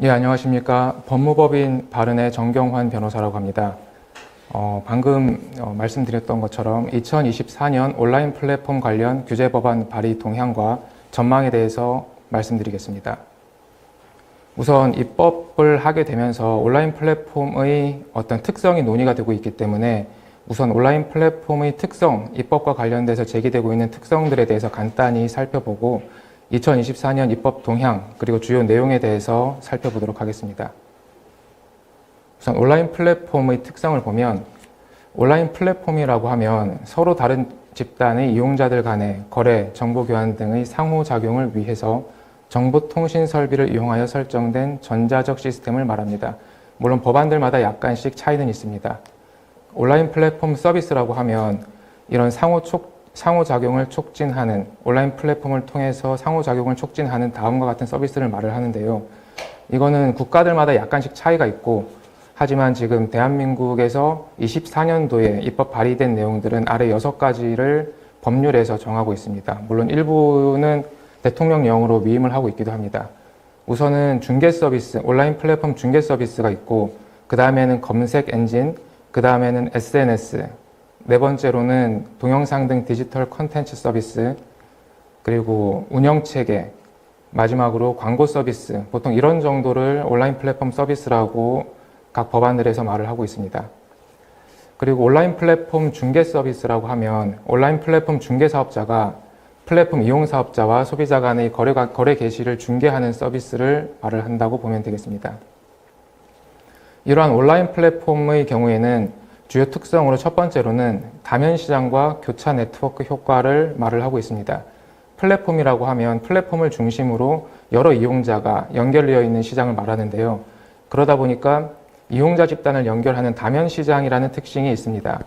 예, 안녕하십니까. 법무법인 바른의 정경환 변호사라고 합니다. 방금 말씀드렸던 것처럼 2024년 온라인 플랫폼 관련 규제 법안 발의 동향과 전망에 대해서 말씀드리겠습니다. 우선 입법을 하게 되면서 온라인 플랫폼의 어떤 특성이 논의가 되고 있기 때문에 우선 온라인 플랫폼의 특성, 입법과 관련돼서 제기되고 있는 특성들에 대해서 간단히 살펴보고 2024년 입법 동향 그리고 주요 내용에 대해서 살펴보도록 하겠습니다. 우선 온라인 플랫폼의 특성을 보면 온라인 플랫폼이라고 하면 서로 다른 집단의 이용자들 간의 거래, 정보 교환 등의 상호작용을 위해서 정보통신 설비를 이용하여 설정된 전자적 시스템을 말합니다. 물론 법안들마다 약간씩 차이는 있습니다. 온라인 플랫폼 서비스라고 하면 이런 상호작용을 촉진하는 온라인 플랫폼을 통해서 상호작용을 촉진하는 다음과 같은 서비스를 말을 하는데요. 이거는 국가들마다 약간씩 차이가 있고 하지만 지금 대한민국에서 24년도에 입법 발의된 내용들은 아래 6가지를 법률에서 정하고 있습니다. 물론 일부는 대통령령으로 위임을 하고 있기도 합니다. 우선은 중개 서비스, 온라인 플랫폼 중개 서비스가 있고 그 다음에는 검색 엔진, 그 다음에는 SNS, 네 번째로는 동영상 등 디지털 콘텐츠 서비스, 그리고 운영체계, 마지막으로 광고 서비스, 보통 이런 정도를 온라인 플랫폼 서비스라고 각 법안들에서 말을 하고 있습니다. 그리고 온라인 플랫폼 중개 서비스라고 하면 온라인 플랫폼 중개 사업자가 플랫폼 이용 사업자와 소비자 간의 거래 개시를 중개하는 서비스를 말을 한다고 보면 되겠습니다. 이러한 온라인 플랫폼의 경우에는 주요 특성으로 첫 번째로는 다면 시장과 교차 네트워크 효과를 말을 하고 있습니다. 플랫폼이라고 하면 플랫폼을 중심으로 여러 이용자가 연결되어 있는 시장을 말하는데요. 그러다 보니까 이용자 집단을 연결하는 다면 시장이라는 특징이 있습니다.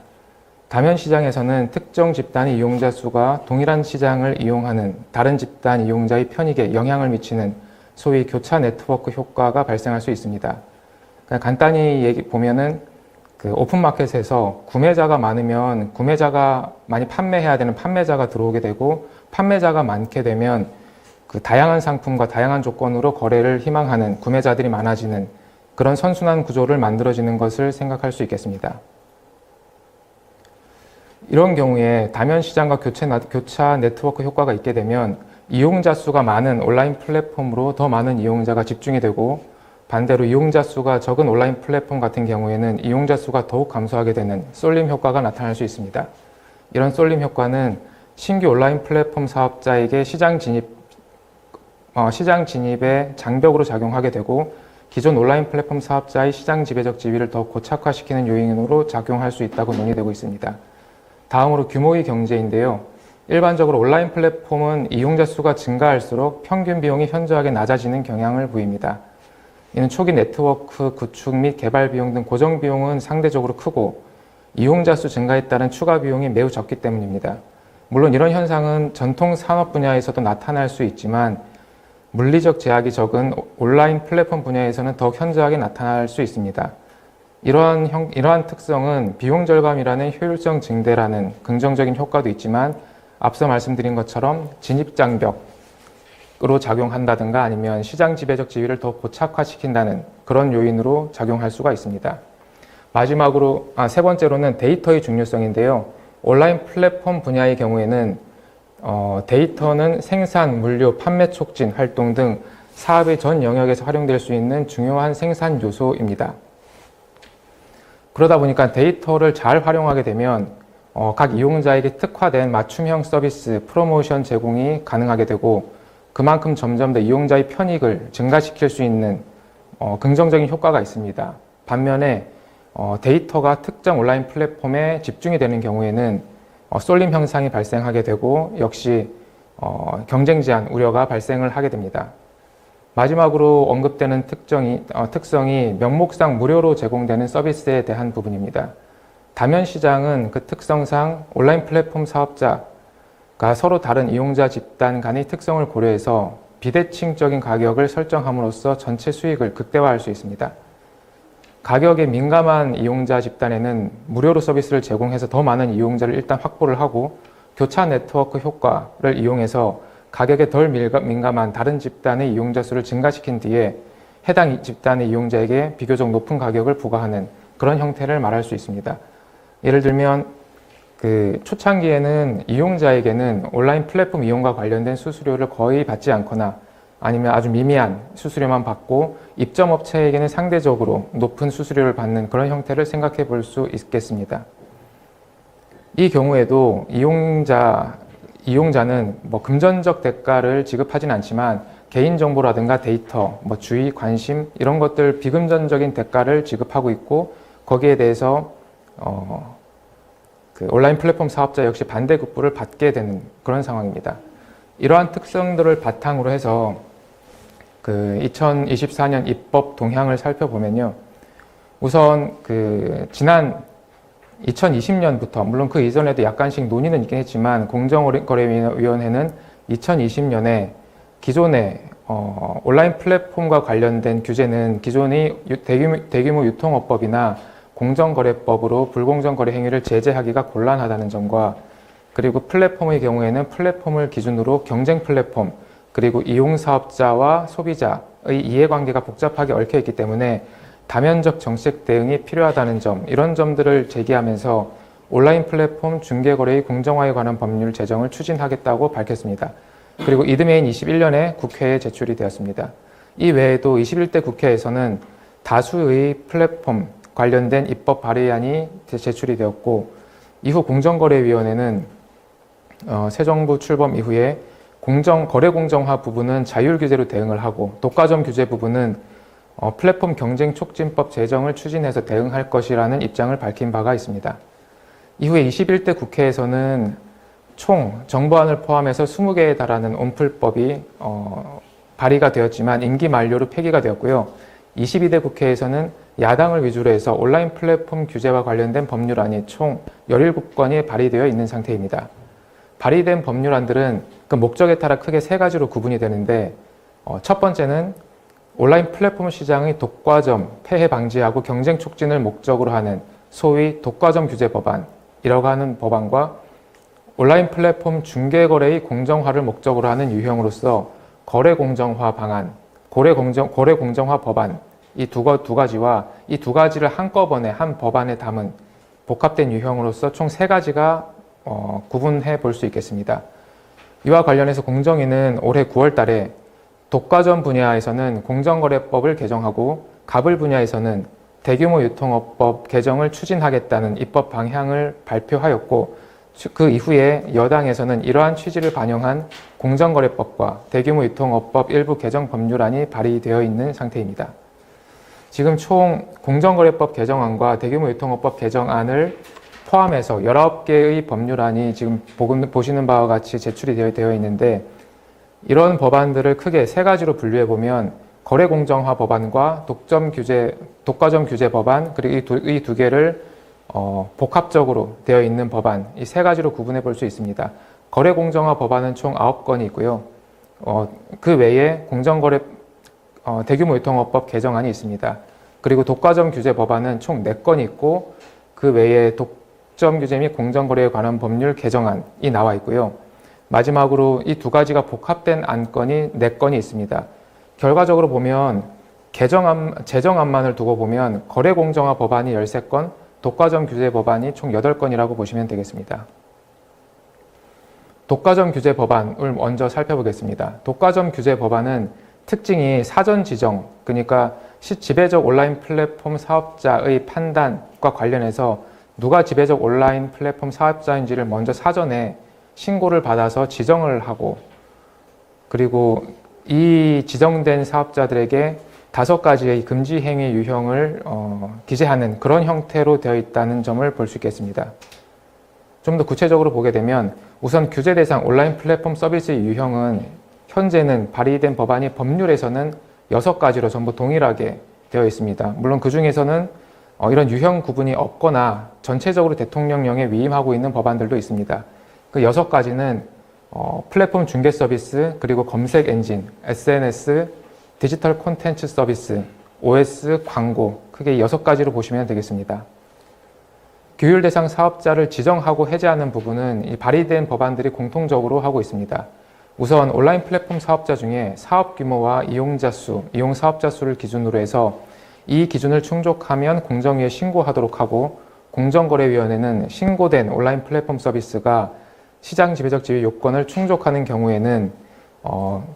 다면 시장에서는 특정 집단의 이용자 수가 동일한 시장을 이용하는 다른 집단 이용자의 편익에 영향을 미치는 소위 교차 네트워크 효과가 발생할 수 있습니다. 그냥 간단히 보면은 그 오픈마켓에서 구매자가 많으면 구매자가 많이 판매해야 되는 판매자가 들어오게 되고 판매자가 많게 되면 그 다양한 상품과 다양한 조건으로 거래를 희망하는 구매자들이 많아지는 그런 선순환 구조를 만들어지는 것을 생각할 수 있겠습니다. 이런 경우에 다면 시장과 교차 네트워크 효과가 있게 되면 이용자 수가 많은 온라인 플랫폼으로 더 많은 이용자가 집중이 되고 반대로 이용자 수가 적은 온라인 플랫폼 같은 경우에는 이용자 수가 더욱 감소하게 되는 쏠림 효과가 나타날 수 있습니다. 이런 쏠림 효과는 신규 온라인 플랫폼 사업자에게 시장 진입의 장벽으로 작용하게 되고 기존 온라인 플랫폼 사업자의 시장 지배적 지위를 더 고착화시키는 요인으로 작용할 수 있다고 논의되고 있습니다. 다음으로 규모의 경제인데요. 일반적으로 온라인 플랫폼은 이용자 수가 증가할수록 평균 비용이 현저하게 낮아지는 경향을 보입니다. 이는 초기 네트워크 구축 및 개발 비용 등 고정 비용은 상대적으로 크고 이용자 수 증가에 따른 추가 비용이 매우 적기 때문입니다. 물론 이런 현상은 전통 산업 분야에서도 나타날 수 있지만 물리적 제약이 적은 온라인 플랫폼 분야에서는 더욱 현저하게 나타날 수 있습니다. 이러한 특성은 비용 절감이라는 효율성 증대라는 긍정적인 효과도 있지만 앞서 말씀드린 것처럼 진입 장벽으로 작용한다든가 아니면 시장 지배적 지위를 더 고착화시킨다는 그런 요인으로 작용할 수가 있습니다. 마지막으로 세 번째로는 데이터의 중요성인데요. 온라인 플랫폼 분야의 경우에는 데이터는 생산, 물류, 판매 촉진, 활동 등 사업의 전 영역에서 활용될 수 있는 중요한 생산 요소입니다. 그러다 보니까 데이터를 잘 활용하게 되면 각 이용자에게 특화된 맞춤형 서비스, 프로모션 제공이 가능하게 되고 그만큼 점점 더 이용자의 편익을 증가시킬 수 있는 긍정적인 효과가 있습니다. 반면에 데이터가 특정 온라인 플랫폼에 집중이 되는 경우에는 쏠림 현상이 발생하게 되고 역시 경쟁 제한 우려가 발생을 하게 됩니다. 마지막으로 언급되는 특성이 명목상 무료로 제공되는 서비스에 대한 부분입니다. 다면 시장은 그 특성상 온라인 플랫폼 사업자가 서로 다른 이용자 집단 간의 특성을 고려해서 비대칭적인 가격을 설정함으로써 전체 수익을 극대화할 수 있습니다. 가격에 민감한 이용자 집단에는 무료로 서비스를 제공해서 더 많은 이용자를 일단 확보를 하고 교차 네트워크 효과를 이용해서 가격에 덜 민감한 다른 집단의 이용자 수를 증가시킨 뒤에 해당 집단의 이용자에게 비교적 높은 가격을 부과하는 그런 형태를 말할 수 있습니다. 예를 들면 초창기에는 이용자에게는 온라인 플랫폼 이용과 관련된 수수료를 거의 받지 않거나 아니면 아주 미미한 수수료만 받고 입점업체에게는 상대적으로 높은 수수료를 받는 그런 형태를 생각해 볼 수 있겠습니다. 이 경우에도 이용자는 금전적 대가를 지급하진 않지만 개인정보라든가 데이터, 주의, 관심 이런 것들 비금전적인 대가를 지급하고 있고 거기에 대해서 온라인 플랫폼 사업자 역시 반대급부를 받게 되는 그런 상황입니다. 이러한 특성들을 바탕으로 해서 2024년 입법 동향을 살펴보면요. 우선 지난 2020년부터 물론 그 이전에도 약간씩 논의는 있긴 했지만 공정거래위원회는 2020년에 기존의 온라인 플랫폼과 관련된 규제는 기존의 대규모 유통업법이나 공정거래법으로 불공정 거래 행위를 제재하기가 곤란하다는 점과 그리고 플랫폼의 경우에는 플랫폼을 기준으로 경쟁 플랫폼 그리고 이용사업자와 소비자의 이해관계가 복잡하게 얽혀있기 때문에 다면적 정책 대응이 필요하다는 점 이런 점들을 제기하면서 온라인 플랫폼 중개거래의 공정화에 관한 법률 제정을 추진하겠다고 밝혔습니다. 그리고 이듬해인 21년에 국회에 제출이 되었습니다. 이 외에도 21대 국회에서는 다수의 플랫폼 관련된 입법 발의안이 제출이 되었고 이후 공정거래위원회는 새 정부 출범 이후에 거래 공정화 부분은 자율 규제로 대응을 하고 독과점 규제 부분은 플랫폼 경쟁 촉진법 제정을 추진해서 대응할 것이라는 입장을 밝힌 바가 있습니다. 이후에 21대 국회에서는 총 정부안을 포함해서 20개에 달하는 온플법이 발의가 되었지만 임기 만료로 폐기가 되었고요. 22대 국회에서는 야당을 위주로 해서 온라인 플랫폼 규제와 관련된 법률안이 총 17건이 발의되어 있는 상태입니다. 발의된 법률안들은 그 목적에 따라 크게 3가지로 구분이 되는데 첫 번째는 온라인 플랫폼 시장의 독과점, 폐해 방지하고 경쟁 촉진을 목적으로 하는 소위 독과점 규제 법안이라고 하는 법안과 온라인 플랫폼 중개거래의 공정화를 목적으로 하는 유형으로서 거래 공정화 방안, 거래 공정화 법안 이 두 가지와 이 두 가지를 한꺼번에 한 법안에 담은 복합된 유형으로서 총 3가지가 구분해 볼 수 있겠습니다. 이와 관련해서 공정위는 올해 9월 달에 독과점 분야에서는 공정거래법을 개정하고 가불 분야에서는 대규모 유통업법 개정을 추진하겠다는 입법 방향을 발표하였고 그 이후에 여당에서는 이러한 취지를 반영한 공정거래법과 대규모 유통업법 일부 개정 법률안이 발의되어 있는 상태입니다. 지금 총 공정거래법 개정안과 대규모 유통업법 개정안을 포함해서 19개의 법률안이 지금 보시는 바와 같이 제출이 되어 있는데 이런 법안들을 크게 3가지로 분류해보면 거래 공정화 법안과 독과점 규제 법안 그리고 이 두 개를 복합적으로 되어 있는 법안 이 3가지로 구분해 볼 수 있습니다. 거래 공정화 법안은 총 9건이 있고요. 그 외에 대규모 유통업법 개정안이 있습니다. 그리고 독과점 규제 법안은 총 4건이 있고 그 외에 독점 규제 및 공정거래에 관한 법률 개정안이 나와 있고요. 마지막으로 이 2가지가 복합된 안건이 4건이 있습니다. 결과적으로 보면 제정안만을 두고 보면 거래 공정화 법안이 13건, 독과점 규제 법안이 총 8건이라고 보시면 되겠습니다. 독과점 규제 법안을 먼저 살펴보겠습니다. 독과점 규제 법안은 특징이 사전 지정, 그러니까 지배적 온라인 플랫폼 사업자의 판단과 관련해서 누가 지배적 온라인 플랫폼 사업자인지를 먼저 사전에 신고를 받아서 지정을 하고 그리고 이 지정된 사업자들에게 5가지의 금지 행위 유형을 기재하는 그런 형태로 되어 있다는 점을 볼 수 있겠습니다. 좀 더 구체적으로 보게 되면 우선 규제 대상 온라인 플랫폼 서비스의 유형은 현재는 발의된 법안이 법률에서는 6가지로 전부 동일하게 되어 있습니다. 물론 그 중에서는 이런 유형 구분이 없거나 전체적으로 대통령령에 위임하고 있는 법안들도 있습니다. 그 6가지는 플랫폼 중개 서비스, 그리고 검색 엔진, SNS, 디지털 콘텐츠 서비스, OS, 광고 크게 6가지로 보시면 되겠습니다. 규율 대상 사업자를 지정하고 해제하는 부분은 이 발의된 법안들이 공통적으로 하고 있습니다. 우선 온라인 플랫폼 사업자 중에 사업 규모와 이용자 수, 이용 사업자 수를 기준으로 해서 이 기준을 충족하면 공정위에 신고하도록 하고, 공정거래위원회는 신고된 온라인 플랫폼 서비스가 시장 지배적 지위 요건을 충족하는 경우에는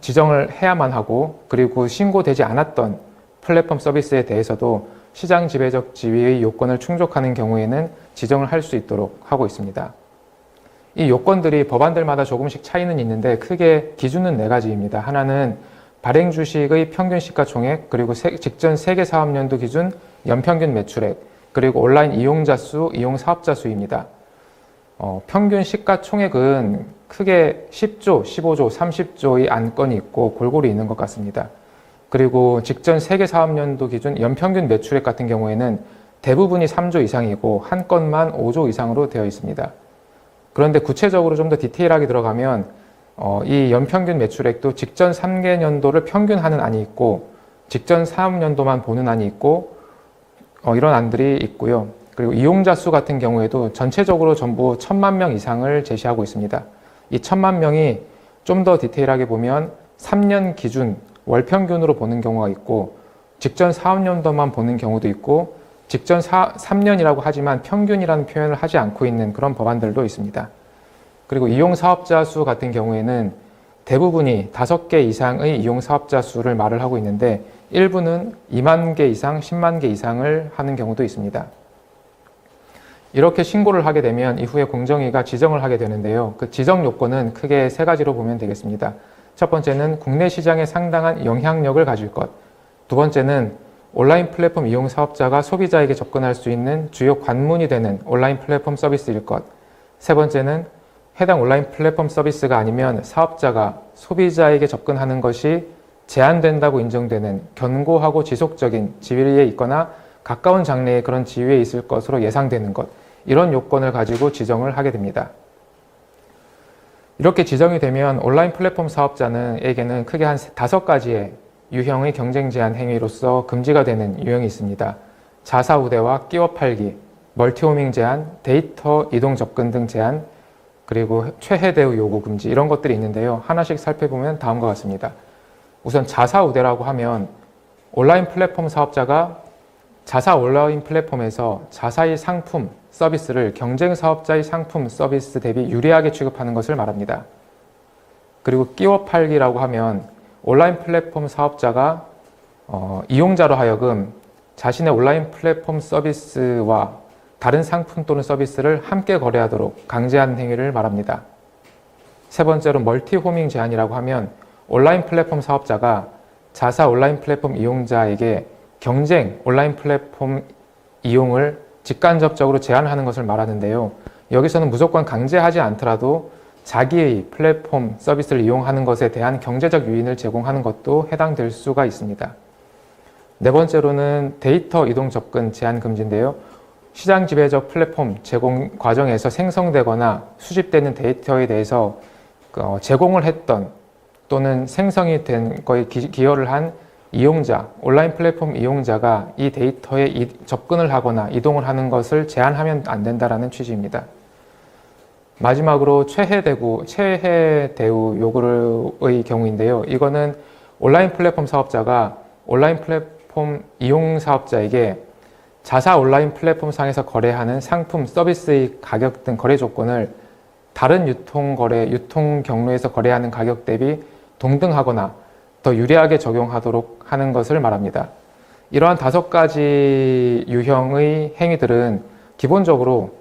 지정을 해야만 하고, 그리고 신고되지 않았던 플랫폼 서비스에 대해서도 시장 지배적 지위의 요건을 충족하는 경우에는 지정을 할 수 있도록 하고 있습니다. 이 요건들이 법안들마다 조금씩 차이는 있는데 크게 기준은 4가지입니다. 하나는 발행 주식의 평균 시가총액, 그리고 직전 세계 사업연도 기준 연평균 매출액, 그리고 온라인 이용자 수, 이용 사업자 수입니다. 평균 시가총액은 크게 10조, 15조, 30조의 안건이 있고 골고루 있는 것 같습니다. 그리고 직전 세계 사업연도 기준 연평균 매출액 같은 경우에는 대부분이 3조 이상이고 한 건만 5조 이상으로 되어 있습니다. 그런데 구체적으로 좀 더 디테일하게 들어가면 이 연평균 매출액도 직전 3개년도를 평균하는 안이 있고 직전 사업연도만 보는 안이 있고 이런 안들이 있고요. 그리고 이용자 수 같은 경우에도 전체적으로 전부 1000만 명 이상을 제시하고 있습니다. 이 1000만 명이 좀 더 디테일하게 보면 3년 기준 월 평균으로 보는 경우가 있고 직전 사업연도만 보는 경우도 있고 직전 3년이라고 하지만 평균이라는 표현을 하지 않고 있는 그런 법안들도 있습니다. 그리고 이용 사업자 수 같은 경우에는 대부분이 5개 이상의 이용 사업자 수를 말을 하고 있는데 일부는 2만 개 이상, 10만 개 이상을 하는 경우도 있습니다. 이렇게 신고를 하게 되면 이후에 공정위가 지정을 하게 되는데요. 그 지정 요건은 크게 3가지로 보면 되겠습니다. 첫 번째는 국내 시장에 상당한 영향력을 가질 것. 두 번째는 온라인 플랫폼 이용 사업자가 소비자에게 접근할 수 있는 주요 관문이 되는 온라인 플랫폼 서비스일 것. 세 번째는 해당 온라인 플랫폼 서비스가 아니면 사업자가 소비자에게 접근하는 것이 제한된다고 인정되는 견고하고 지속적인 지위에 있거나 가까운 장래에 그런 지위에 있을 것으로 예상되는 것. 이런 요건을 가지고 지정을 하게 됩니다. 이렇게 지정이 되면 온라인 플랫폼 사업자에게는 크게 한 5가지의 유형의 경쟁 제한 행위로서 금지가 되는 유형이 있습니다. 자사 우대와 끼워 팔기, 멀티호밍 제한, 데이터 이동 접근 등 제한, 그리고 최해 대우 요구 금지 이런 것들이 있는데요. 하나씩 살펴보면 다음과 같습니다. 우선 자사 우대라고 하면 온라인 플랫폼 사업자가 자사 온라인 플랫폼에서 자사의 상품, 서비스를 경쟁 사업자의 상품, 서비스 대비 유리하게 취급하는 것을 말합니다. 그리고 끼워 팔기라고 하면 온라인 플랫폼 사업자가 이용자로 하여금 자신의 온라인 플랫폼 서비스와 다른 상품 또는 서비스를 함께 거래하도록 강제하는 행위를 말합니다. 세 번째로 멀티호밍 제한이라고 하면 온라인 플랫폼 사업자가 자사 온라인 플랫폼 이용자에게 경쟁 온라인 플랫폼 이용을 직간접적으로 제한하는 것을 말하는데요. 여기서는 무조건 강제하지 않더라도 자기의 플랫폼 서비스를 이용하는 것에 대한 경제적 유인을 제공하는 것도 해당될 수가 있습니다. 네 번째로는 데이터 이동 접근 제한 금지인데요. 시장 지배적 플랫폼 제공 과정에서 생성되거나 수집되는 데이터에 대해서 제공을 했던 또는 생성이 된 거에 기여를 한 이용자, 온라인 플랫폼 이용자가 이 데이터에 접근을 하거나 이동을 하는 것을 제한하면 안 된다는 취지입니다. 마지막으로 최해 대우 요구의 경우인데요. 이거는 온라인 플랫폼 사업자가 온라인 플랫폼 이용 사업자에게 자사 온라인 플랫폼 상에서 거래하는 상품, 서비스의 가격 등 거래 조건을 다른 유통 경로에서 거래하는 가격 대비 동등하거나 더 유리하게 적용하도록 하는 것을 말합니다. 이러한 5가지 유형의 행위들은 기본적으로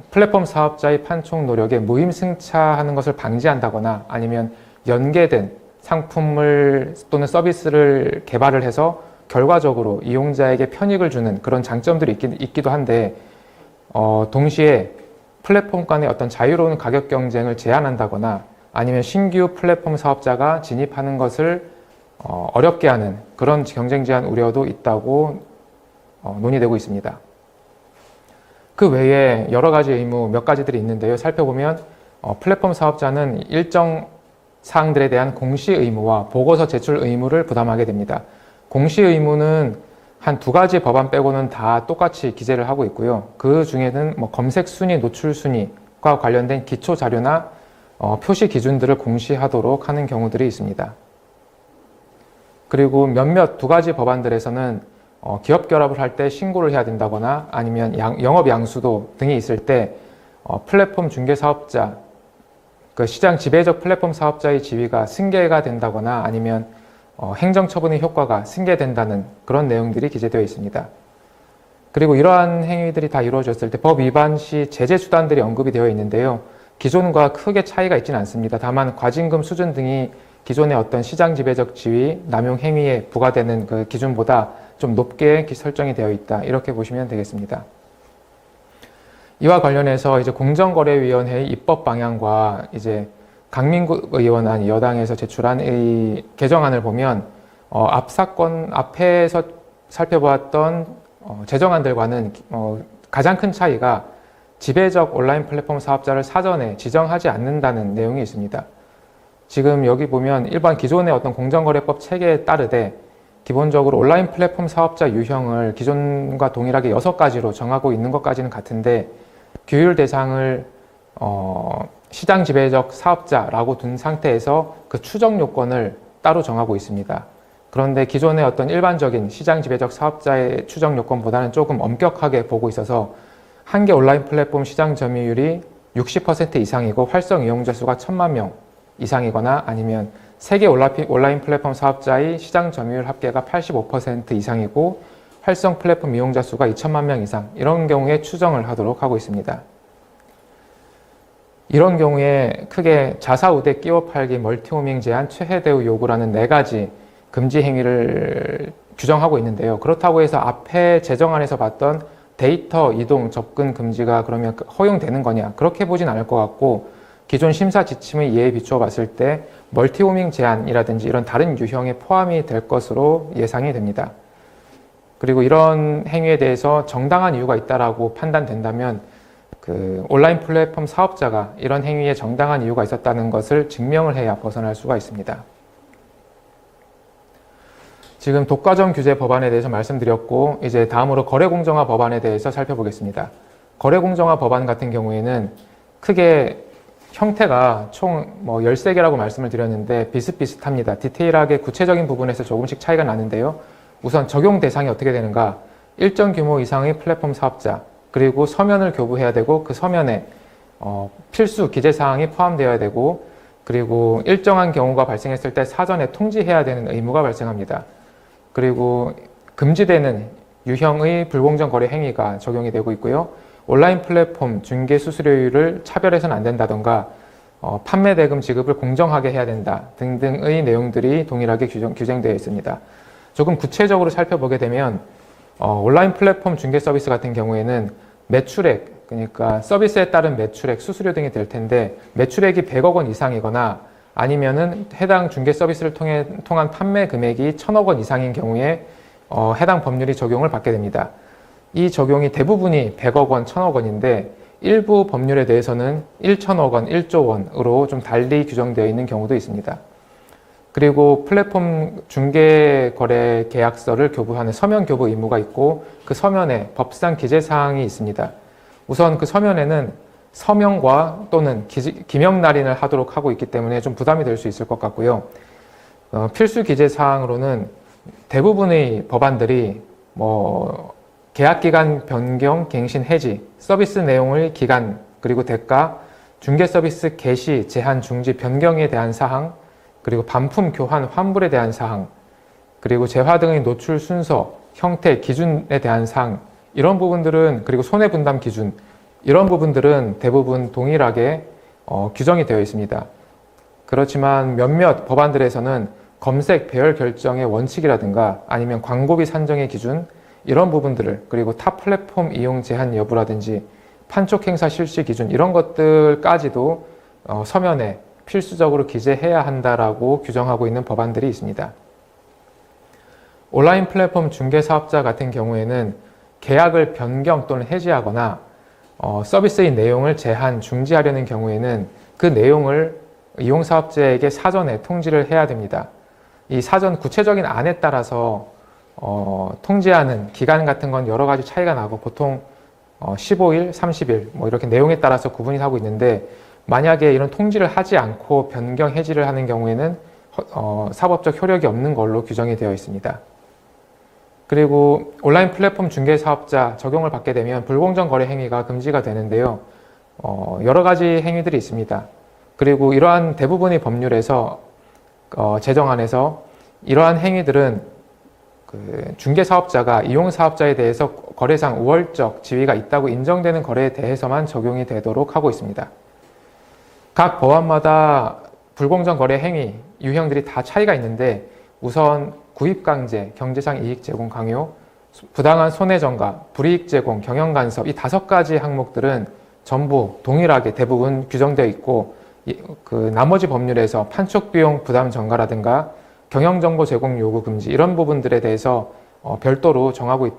플랫폼 사업자의 판촉 노력에 무임승차하는 것을 방지한다거나 아니면 연계된 상품을 또는 서비스를 개발을 해서 결과적으로 이용자에게 편익을 주는 그런 장점들이 있기도 한데 동시에 플랫폼 간의 어떤 자유로운 가격 경쟁을 제한한다거나 아니면 신규 플랫폼 사업자가 진입하는 것을 어렵게 하는 그런 경쟁 제한 우려도 있다고 논의되고 있습니다. 그 외에 여러 가지 의무 몇 가지들이 있는데요. 살펴보면 플랫폼 사업자는 일정 사항들에 대한 공시 의무와 보고서 제출 의무를 부담하게 됩니다. 공시 의무는 한 2가지 법안 빼고는 다 똑같이 기재를 하고 있고요. 그 중에는 검색 순위, 노출 순위과 관련된 기초 자료나 표시 기준들을 공시하도록 하는 경우들이 있습니다. 그리고 몇몇 두 가지 법안들에서는 기업 결합을 할 때 신고를 해야 된다거나 아니면 영업 양수도 등이 있을 때 플랫폼 중개 사업자, 그 시장 지배적 플랫폼 사업자의 지위가 승계가 된다거나 아니면 행정처분의 효과가 승계된다는 그런 내용들이 기재되어 있습니다. 그리고 이러한 행위들이 다 이루어졌을 때 법 위반 시 제재 수단들이 언급이 되어 있는데요. 기존과 크게 차이가 있지는 않습니다. 다만 과징금 수준 등이 기존의 어떤 시장 지배적 지위, 남용 행위에 부과되는 그 기준보다 좀 높게 설정이 되어 있다. 이렇게 보시면 되겠습니다. 이와 관련해서 이제 공정거래위원회의 입법 방향과 이제 강민구 의원안 여당에서 제출한 이 개정안을 보면 앞에서 살펴보았던 제정안들과는 가장 큰 차이가 지배적 온라인 플랫폼 사업자를 사전에 지정하지 않는다는 내용이 있습니다. 지금 여기 보면 일반 기존의 어떤 공정거래법 체계에 따르되 기본적으로 온라인 플랫폼 사업자 유형을 기존과 동일하게 6가지로 정하고 있는 것까지는 같은데 규율 대상을 시장 지배적 사업자라고 둔 상태에서 그 추정 요건을 따로 정하고 있습니다. 그런데 기존의 어떤 일반적인 시장 지배적 사업자의 추정 요건보다는 조금 엄격하게 보고 있어서 한 개 온라인 플랫폼 시장 점유율이 60% 이상이고 활성 이용자 수가 1,000만 명 이상이거나 아니면 세 개 온라인 플랫폼 사업자의 시장 점유율 합계가 85% 이상이고 활성 플랫폼 이용자 수가 2천만 명 이상, 이런 경우에 추정을 하도록 하고 있습니다. 이런 경우에 크게 자사우대 끼워 팔기, 멀티호밍 제한, 최해 대우 요구라는 4가지 금지 행위를 규정하고 있는데요. 그렇다고 해서 앞에 제정안에서 봤던 데이터 이동 접근 금지가 그러면 허용되는 거냐? 그렇게 보진 않을 것 같고, 기존 심사 지침의 예에 비추어 봤을 때 멀티호밍 제한이라든지 이런 다른 유형에 포함이 될 것으로 예상이 됩니다. 그리고 이런 행위에 대해서 정당한 이유가 있다라고 판단된다면 그 온라인 플랫폼 사업자가 이런 행위에 정당한 이유가 있었다는 것을 증명을 해야 벗어날 수가 있습니다. 지금 독과점 규제 법안에 대해서 말씀드렸고, 이제 다음으로 거래공정화 법안에 대해서 살펴보겠습니다. 거래공정화 법안 같은 경우에는 크게 형태가 총 13개라고 말씀을 드렸는데 비슷비슷합니다. 디테일하게 구체적인 부분에서 조금씩 차이가 나는데요. 우선 적용 대상이 어떻게 되는가? 일정 규모 이상의 플랫폼 사업자, 그리고 서면을 교부해야 되고 그 서면에 필수 기재사항이 포함되어야 되고, 그리고 일정한 경우가 발생했을 때 사전에 통지해야 되는 의무가 발생합니다. 그리고 금지되는 유형의 불공정 거래 행위가 적용이 되고 있고요. 온라인 플랫폼 중개 수수료율을 차별해서는 안 된다던가 판매 대금 지급을 공정하게 해야 된다 등등의 내용들이 동일하게 규정되어 있습니다. 조금 구체적으로 살펴보게 되면 온라인 플랫폼 중개 서비스 같은 경우에는 매출액, 그러니까 서비스에 따른 매출액, 수수료 등이 될 텐데 매출액이 100억 원 이상이거나 아니면은 해당 중개 서비스를 통한 판매 금액이 1,000억 원 이상인 경우에 해당 법률이 적용을 받게 됩니다. 이 적용이 대부분이 100억 원, 1,000억 원인데 일부 법률에 대해서는 1,000억 원, 1조 원으로 좀 달리 규정되어 있는 경우도 있습니다. 그리고 플랫폼 중개 거래 계약서를 교부하는 서면 교부 의무가 있고 그 서면에 법상 기재사항이 있습니다. 우선 그 서면에는 서명과 또는 기명 날인을 하도록 하고 있기 때문에 좀 부담이 될 수 있을 것 같고요. 필수 기재사항으로는 대부분의 법안들이 계약기간 변경, 갱신, 해지, 서비스 내용의 기간, 그리고 대가, 중개 서비스 개시, 제한, 중지, 변경에 대한 사항, 그리고 반품, 교환, 환불에 대한 사항, 그리고 재화 등의 노출 순서, 형태, 기준에 대한 사항, 이런 부분들은, 그리고 손해분담 기준, 이런 부분들은 대부분 동일하게 규정이 되어 있습니다. 그렇지만 몇몇 법안들에서는 검색, 배열 결정의 원칙이라든가 아니면 광고비 산정의 기준, 이런 부분들을, 그리고 타 플랫폼 이용 제한 여부라든지 판촉 행사 실시 기준, 이런 것들까지도 서면에 필수적으로 기재해야 한다라고 규정하고 있는 법안들이 있습니다. 온라인 플랫폼 중개 사업자 같은 경우에는 계약을 변경 또는 해지하거나 서비스의 내용을 제한, 중지하려는 경우에는 그 내용을 이용사업자에게 사전에 통지를 해야 됩니다. 이 사전 구체적인 안에 따라서 통지하는 기간 같은 건 여러 가지 차이가 나고 보통 15일, 30일 이렇게 내용에 따라서 구분이 하고 있는데 만약에 이런 통지를 하지 않고 변경 해지를 하는 경우에는 사법적 효력이 없는 걸로 규정이 되어 있습니다. 그리고 온라인 플랫폼 중개 사업자 적용을 받게 되면 불공정 거래 행위가 금지가 되는데요. 여러 가지 행위들이 있습니다. 그리고 이러한 대부분의 법률에서 제정안에서 이러한 행위들은 그 중개 사업자가 이용 사업자에 대해서 거래상 우월적 지위가 있다고 인정되는 거래에 대해서만 적용이 되도록 하고 있습니다. 각 법안마다 불공정 거래 행위 유형들이 다 차이가 있는데 우선 구입 강제, 경제상 이익 제공 강요, 부당한 손해 전가, 불이익 제공, 경영 간섭 이 5가지 항목들은 전부 동일하게 대부분 규정되어 있고 그 나머지 법률에서 판촉 비용 부담 전가라든가 경영 정보 제공 요구 금지 이런 부분들에 대해서 별도로 정하고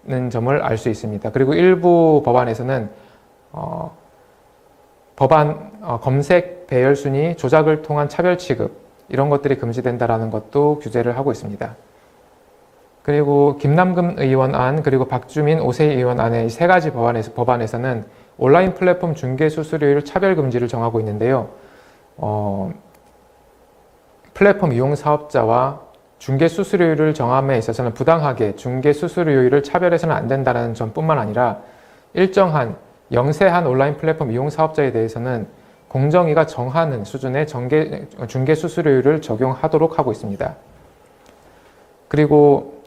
있는 점을 알 수 있습니다. 그리고 일부 법안에서는 법안 검색 배열 순위 조작을 통한 차별 취급 이런 것들이 금지된다라는 것도 규제를 하고 있습니다. 그리고 김남금 의원 안 그리고 박주민 오세희 의원 안의 3가지 법안에서는 온라인 플랫폼 중개 수수료율 차별 금지를 정하고 있는데요. 플랫폼 이용 사업자와 중개 수수료율을 정함에 있어서는 부당하게 중개 수수료율을 차별해서는 안 된다는 점뿐만 아니라 일정한 영세한 온라인 플랫폼 이용 사업자에 대해서는 공정위가 정하는 수준의 중개 수수료율을 적용하도록 하고 있습니다. 그리고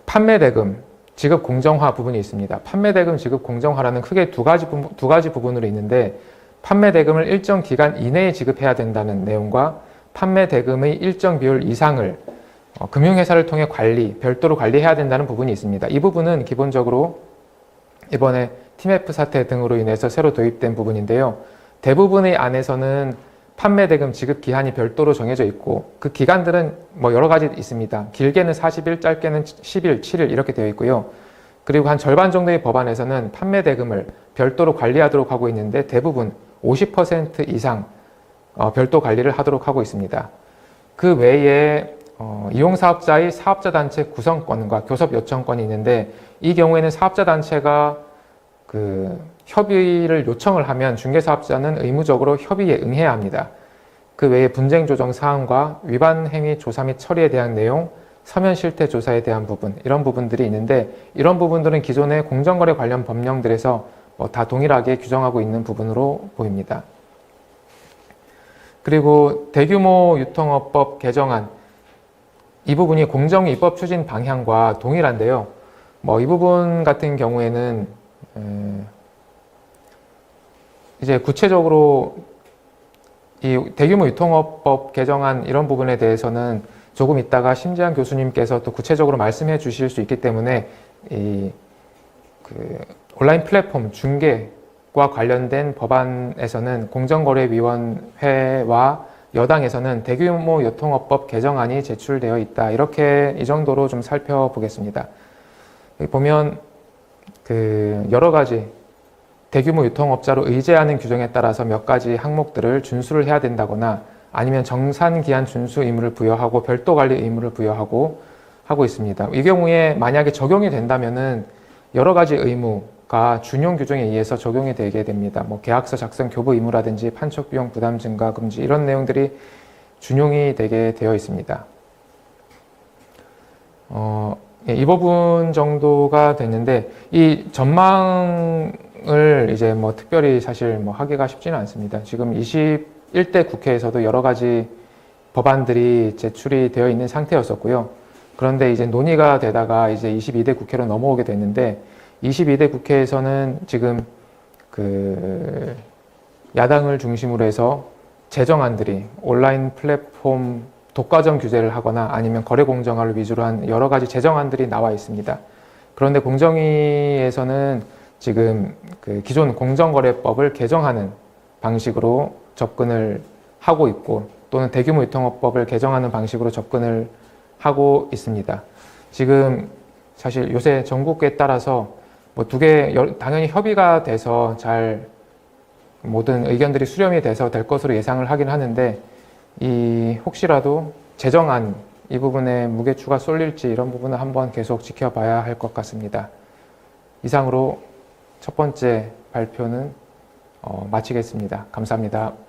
판매 대금 지급 공정화 부분이 있습니다. 판매 대금 지급 공정화라는 크게 두 가지 부분으로 있는데 판매 대금을 일정 기간 이내에 지급해야 된다는 내용과 판매 대금의 일정 비율 이상을 금융회사를 통해 별도로 관리해야 된다는 부분이 있습니다. 이 부분은 기본적으로 이번에 TMF 사태 등으로 인해서 새로 도입된 부분인데요. 대부분의 안에서는 판매 대금 지급 기한이 별도로 정해져 있고 그 기간들은 여러 가지 있습니다. 길게는 40일, 짧게는 10일, 7일 이렇게 되어 있고요. 그리고 한 절반 정도의 법안에서는 판매 대금을 별도로 관리하도록 하고 있는데 대부분 50% 이상 별도 관리를 하도록 하고 있습니다. 그 외에 이용사업자의 사업자단체 구성권과 교섭 요청권이 있는데 이 경우에는 사업자단체가 그 협의를 요청을 하면 중개사업자는 의무적으로 협의에 응해야 합니다. 그 외에 분쟁 조정 사항과 위반 행위 조사 및 처리에 대한 내용, 서면 실태 조사에 대한 부분 이런 부분들이 있는데 이런 부분들은 기존의 공정거래 관련 법령들에서 다 동일하게 규정하고 있는 부분으로 보입니다. 그리고 대규모 유통업법 개정안 이 부분이 공정위 입법 추진 방향과 동일한데요. 이 부분 같은 경우에는 이제 구체적으로 이 대규모 유통업법 개정안 이런 부분에 대해서는 조금 있다가 심지한 교수님께서 또 구체적으로 말씀해 주실 수 있기 때문에 온라인 플랫폼 중개과 관련된 법안에서는 공정거래위원회와 여당에서는 대규모 유통업법 개정안이 제출되어 있다. 이렇게 이 정도로 좀 살펴보겠습니다. 여기 보면 여러 가지 대규모 유통업자로 의제하는 규정에 따라서 몇 가지 항목들을 준수를 해야 된다거나 아니면 정산기한 준수 의무를 부여하고 별도 관리 의무를 부여하고 하고 있습니다. 이 경우에 만약에 적용이 된다면은 여러 가지 의무가 준용 규정에 의해서 적용이 되게 됩니다. 계약서 작성 교부 의무라든지 판촉 비용 부담 증가 금지 이런 내용들이 준용이 되게 되어 있습니다. 이 부분 정도가 됐는데 이 전망을 이제 특별히 사실 하기가 쉽지는 않습니다. 지금 21대 국회에서도 여러 가지 법안들이 제출이 되어 있는 상태였었고요. 그런데 이제 논의가 되다가 이제 22대 국회로 넘어오게 됐는데 22대 국회에서는 지금 야당을 중심으로 해서 제정안들이 온라인 플랫폼 독과점 규제를 하거나 아니면 거래 공정화를 위주로 한 여러 가지 제정안들이 나와 있습니다. 그런데 공정위에서는 지금 기존 공정거래법을 개정하는 방식으로 접근을 하고 있고 또는 대규모 유통업법을 개정하는 방식으로 접근을 하고 있습니다. 지금 사실 요새 전국에 따라서 당연히 협의가 돼서 잘 모든 의견들이 수렴이 돼서 될 것으로 예상을 하긴 하는데 혹시라도 제정안 이 부분에 무게추가 쏠릴지 이런 부분은 한번 계속 지켜봐야 할 것 같습니다. 이상으로 첫 번째 발표는 마치겠습니다. 감사합니다.